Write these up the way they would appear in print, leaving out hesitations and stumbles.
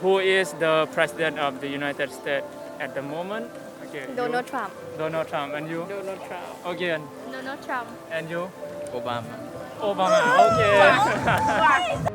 who is the president of the United States at the moment? Okay. Donald Trump. Donald Trump. And you? Donald Trump. Again. Donald Trump. And you? Obama. Obama. Okay.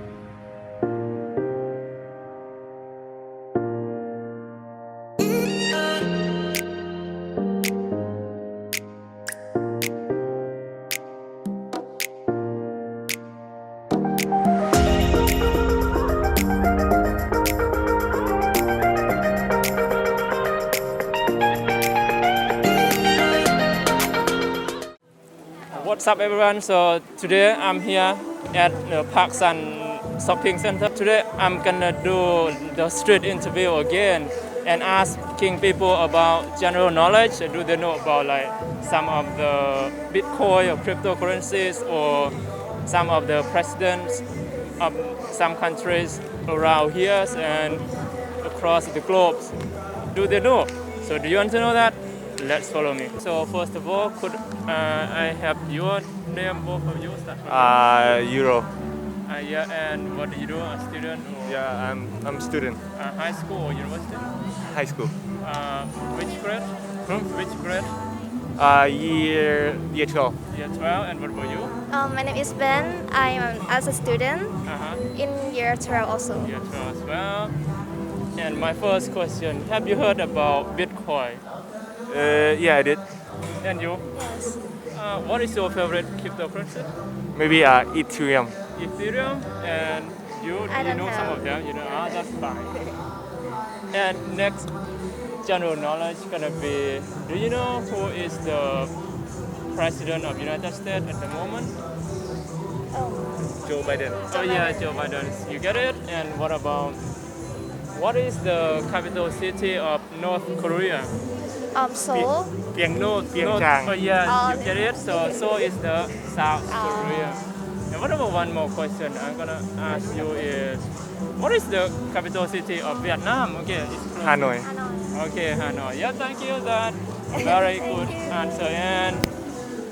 What's up, everyone? So today I'm here at the Park Sun Shopping Center. Today I'm gonna do the street interview again and asking people about general knowledge. Do they know about like some of the Bitcoin or cryptocurrencies or some of the presidents of some countries around here and across the globe? Do they know? So do you want to know that? Let's follow me. So first of all, could I have your name, both of you? Start from Euro. yeah, and what do you do? A student or Yeah, I'm student. high school or university? High school. Which grade? Which grade? Year 12. Year 12. And what about you? My name is Ben. I'm as a student in year 12 also. Year 12 as well. And my first question: have you heard about Bitcoin? Yeah, I did. And you? Yes. What is your favorite cryptocurrency? Maybe Ethereum. Ethereum. And you? I Do you don't know some have. of them? You know, that's fine. And next, general knowledge gonna be: do you know who is the president of United States at the moment? Joe Biden. Oh yeah, Joe Biden. You get it? And what is the capital city of North Korea? Seoul. Pyeongchang. Oh yeah, Oh, you get it? So Seoul is the South Korea. And what about one more question I'm gonna ask you is, what is the capital city of Vietnam? Okay, it's close. Hanoi. Hanoi. Okay, Hanoi. Yeah, thank you. That very good answer. And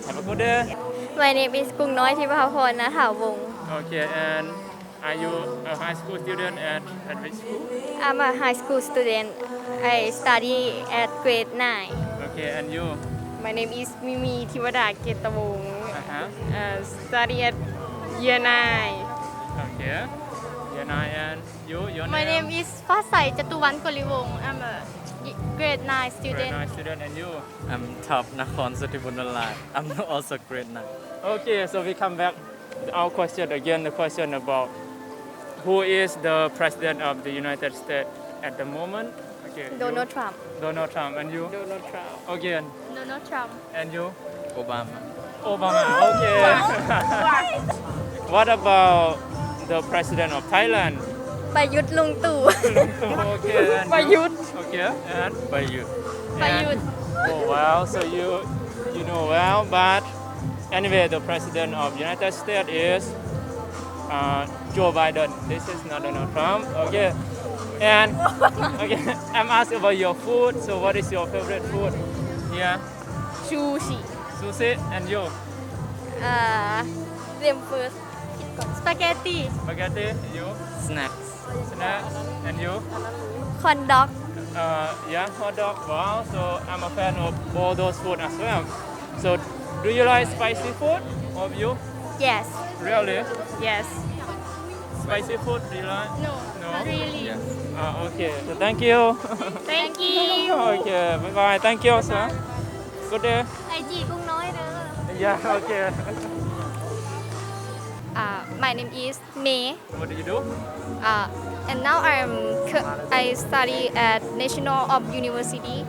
have a good day. My name is กุ้งน้อยทิพพพรณถาวงศ์ Okay, and are you a high school student at which school? I'm a high school student. I study at grade 9. Okay, and you? My name is Mimi Thivada Ketawong. Uh-huh. Study at year 9. Okay. Yeah, and you? Your My name is Fasai Chatuwan Koliwong. I'm a grade 9 Grade student. 9 student, and you? I'm Top Nakhon Satipunala. I'm also grade 9. Okay, so we come back. Our question again, the question about who is the president of the United States at the moment? Okay. you? Donald Trump. Donald Trump, and you? Donald Trump. Again, Donald Trump. and you? Obama. Obama. Okay. What about the president of Thailand? ประยุทธ์ลุงตู่ Okay. Andประยุทธ์ Okay. And Bayut. ประยุทธ์ oh well, so you know well, but anyway, the president of United States is Joe Biden. This is not Donald Trump. Okay. And okay, I'm asking about your food. So what is your favorite food? Yeah. ชูชิ Sushi, and you? เรียมเฟิร์ส สปาเกตตี้ Spaghetti, you? Snacks. Snacks, and you? คอนด็อก Yeah, hot dog. Wow. So I'm a fan of all those food as well. So do you like spicy food? Of you? yes Really? yes Spicy food? Do you like? no No? not really Yes. Okay. So thank you. thank you Okay. Bye bye. Thank you, sir. Good day. ไอจีกุ้งน้อยเด้อ Yeah. Okay. My name is May. What do you do? And now I study at National of University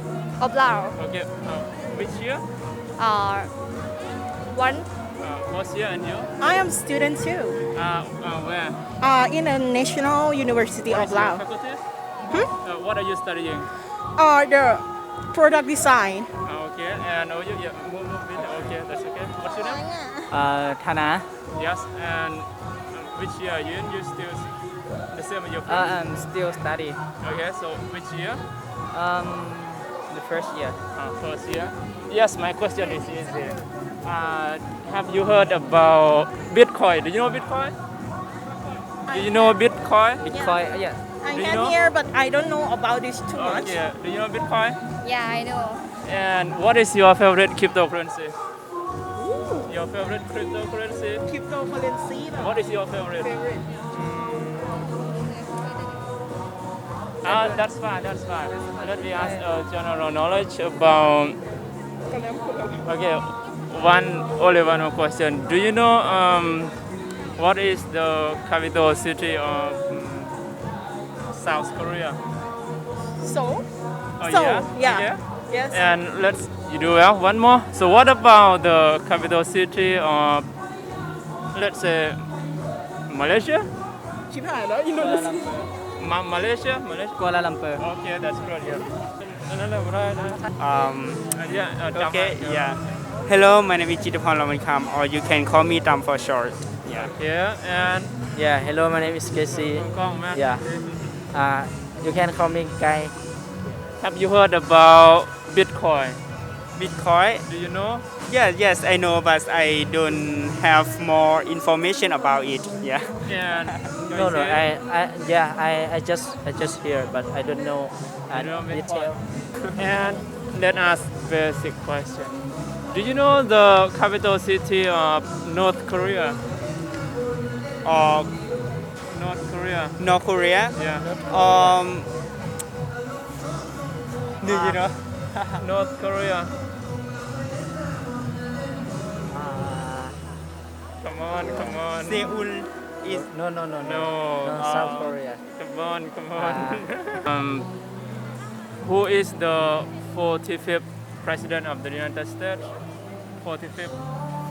of Laos. Okay. Which year? One First year, and you? I am student too. Where? In the National University What of is your Laos. faculty? What are you studying? The product design. Okay. And oh, you move with. Okay, that's okay. What's your name? Thana. Yes. And which year are you in? You still the same as your friend? I'm still study. Okay. So which year? The first year. First year. Yes. My question is easy. Have you heard about Bitcoin? Do you know Bitcoin? Do you know Bitcoin? Bitcoin. Yeah. I Do you had know? here, but I don't know about this too much. Okay. Do you know Bitcoin? Yeah, I know. And what is your favorite cryptocurrency? Your favorite cryptocurrency? Cryptocurrency. What is your favorite? favorite? That's fine. That's fine. Let me ask general knowledge about. Okay, only one more question. Do you know what is the capital city of South Korea? Seoul. Oh Seoul. yeah. Yeah. Yes. And you do well. One more. So what about the capital city of, let's say, Malaysia? ชิบหายแล้วอินโดนีเซีย Malaysia. Kuala Lumpur. Okay, that's good. Yeah. Okay, yeah. Hello, my name is Chitapon Lamankam, or you can call me Tam for short. Yeah. Yeah, and Yeah, hello, my name is Casey. Hong Kong, man. Yeah. You can call me Guy. Have you heard about Bitcoin? Bitcoin? Do you know? Yes, I know, but I don't have more information about it. Yeah. And No, I just hear, but I don't know You know detail. And let us basic question. Do you know the capital city of North Korea? Or North Korea. North Korea? Yeah. Do you know? North Korea. Come on. Seoul is No, No. South Korea. Come on. Who is the 45th president of the United States? 45th.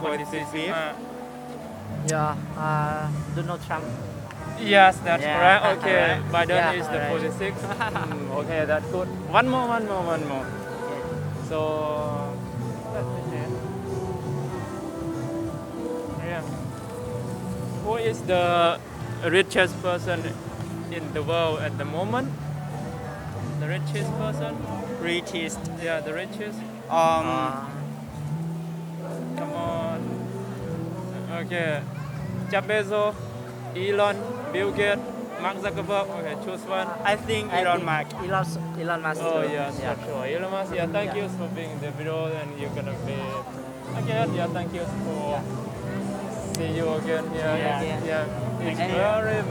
45th? Yeah, Donald Trump. Yes, that's Yeah, correct. Okay, alright. Biden Yeah, is the alright. 46th. Okay, that's good. One more. So, let me see. Yeah. Who is the richest person in the world at the moment? The richest person? richest. Yeah, the richest. Come on. Okay. Jeff Bezos, Elon, Bill Gates, Mark Zuckerberg. Okay, choose one. I think Elon Musk. Elon Musk. Oh too. yes, Yeah. for sure. Elon Musk. Yeah, thank you for being in the video, and you're gonna be again. Yeah, thank you for see you again. Yeah, Yeah. yeah. It's And- very